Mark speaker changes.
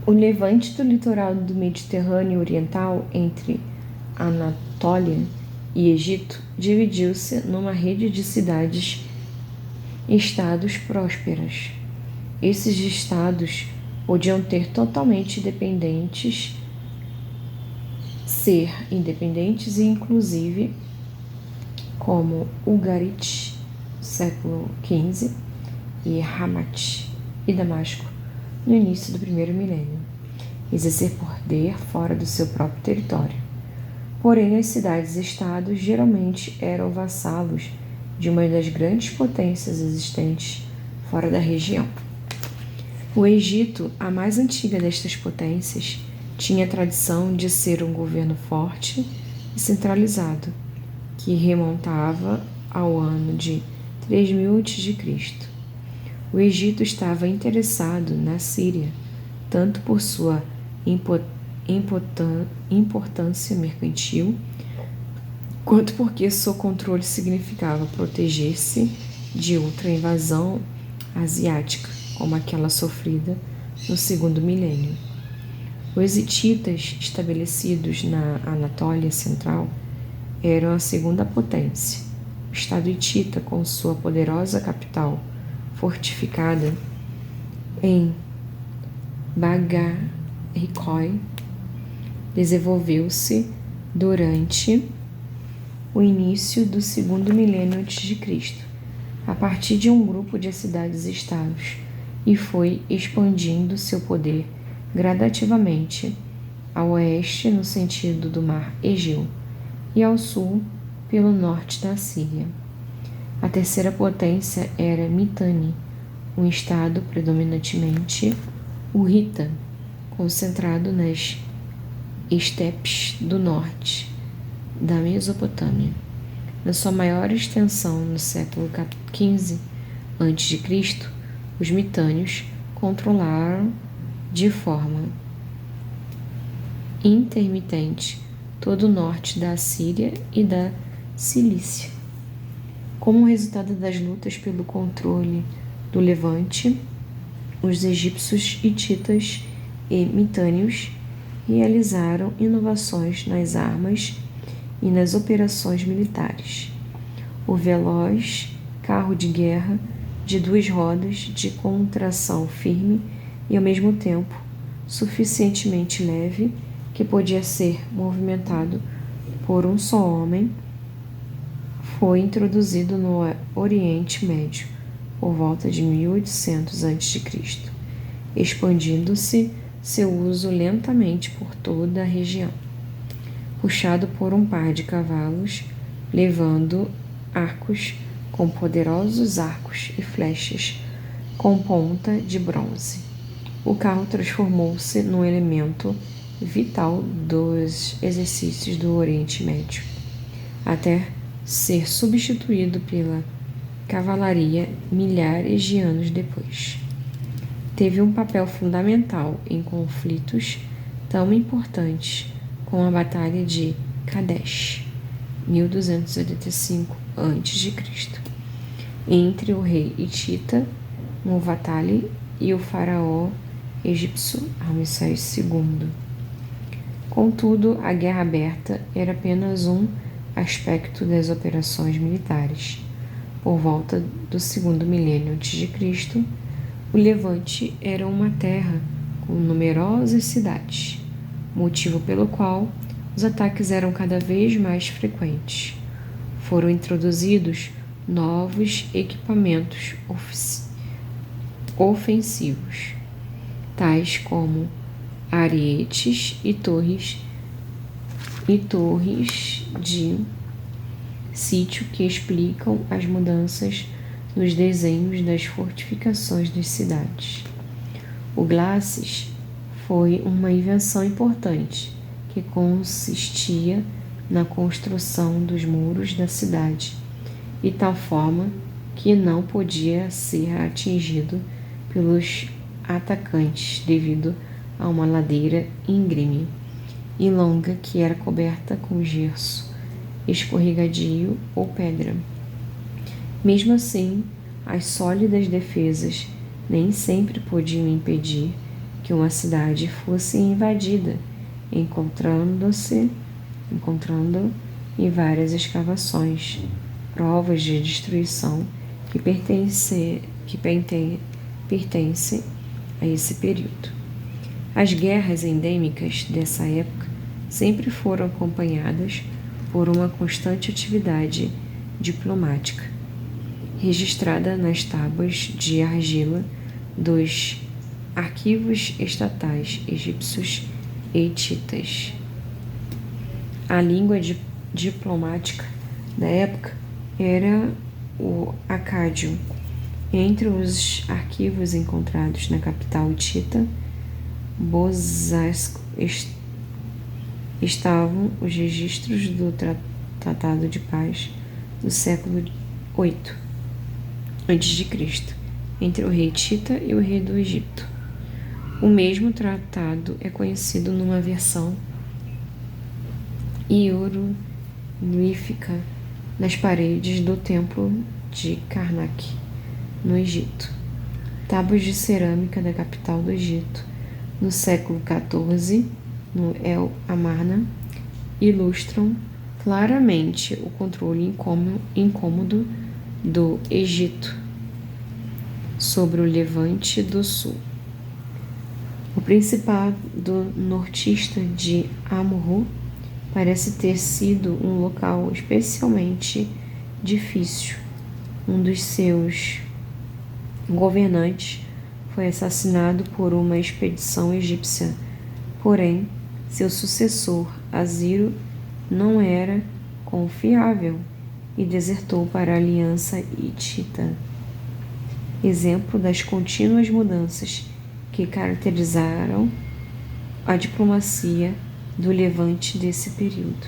Speaker 1: O levante do litoral do Mediterrâneo Oriental entre Anatólia e Egito dividiu-se numa rede de cidades-estados prósperas. Esses estados podiam ser independentes e inclusive, como Ugarit, século XV, e Hamat e Damasco, no início do primeiro milênio, exercer poder fora do seu próprio território. Porém, as cidades-estados geralmente eram vassalos de uma das grandes potências existentes fora da região. O Egito, a mais antiga destas potências, tinha a tradição de ser um governo forte e centralizado, que remontava ao ano de 3000 a.C. O Egito estava interessado na Síria, tanto por sua importância mercantil, quanto porque seu controle significava proteger-se de outra invasão asiática, como aquela sofrida no segundo milênio. Os hititas, estabelecidos na Anatólia Central, eram a segunda potência. O Estado hitita, com sua poderosa capital fortificada em Bagar-Ricói, desenvolveu-se durante o início do segundo milênio a.C., a partir de um grupo de cidades-estados, e foi expandindo seu poder gradativamente ao oeste no sentido do mar Egeu e ao sul pelo norte da Síria. A terceira potência era Mitanni, um estado predominantemente hurrita, concentrado nas estepes do norte da Mesopotâmia. Na sua maior extensão no século XV a.C., os mitânios controlaram de forma intermitente todo o norte da Síria e da Cilícia. Como resultado das lutas pelo controle do Levante, os egípcios hititas e mitânios realizaram inovações nas armas e nas operações militares. O veloz carro de guerra de 2 rodas de contração firme e, ao mesmo tempo, suficientemente leve que podia ser movimentado por um só homem, foi introduzido no Oriente Médio por volta de 1800 a.C., expandindo-se seu uso lentamente por toda a região. Puxado por um par de cavalos, levando arcos com poderosos arcos e flechas com ponta de bronze. O carro transformou-se num elemento vital dos exercícios do Oriente Médio, até ser substituído pela cavalaria milhares de anos depois. Teve um papel fundamental em conflitos tão importantes como a Batalha de Kadesh, 1285 a.C., entre o rei hitita Muwatalli e o faraó egípcio Ramsés II. Contudo, a guerra aberta era apenas um aspecto das operações militares. Por volta do segundo milênio a.C., o Levante era uma terra com numerosas cidades, motivo pelo qual os ataques eram cada vez mais frequentes. Foram introduzidos novos equipamentos ofensivos, tais como arietes e torres de sítio, que explicam as mudanças nos desenhos das fortificações das cidades. O glacis foi uma invenção importante que consistia na construção dos muros da cidade de tal forma que não podia ser atingido pelos atacantes devido a uma ladeira íngreme e longa que era coberta com gesso escorregadio ou pedra. Mesmo assim, as sólidas defesas nem sempre podiam impedir que uma cidade fosse invadida, encontrando em várias escavações provas de destruição que pertencem a esse período. As guerras endêmicas dessa época sempre foram acompanhadas por uma constante atividade diplomática, registrada nas tábuas de argila dos arquivos estatais egípcios e hititas. A língua diplomática da época era o acádio. Entre os arquivos encontrados na capital hitita, Bosasco, estavam os registros do Tratado de Paz do século VIII a.C., entre o rei Tita e o rei do Egito. O mesmo tratado é conhecido numa versão hieroglífica nas paredes do templo de Karnak, no Egito. Tábuas de cerâmica da capital do Egito, no século XIV, no El Amarna, ilustram claramente o controle incômodo do Egito sobre o Levante do Sul. O Principado nortista de Amurru parece ter sido um local especialmente difícil. Um dos seus governantes foi assassinado por uma expedição egípcia, porém, seu sucessor, Asiro, não era confiável e desertou para a aliança hitita. Exemplo das contínuas mudanças que caracterizaram a diplomacia do Levante desse período.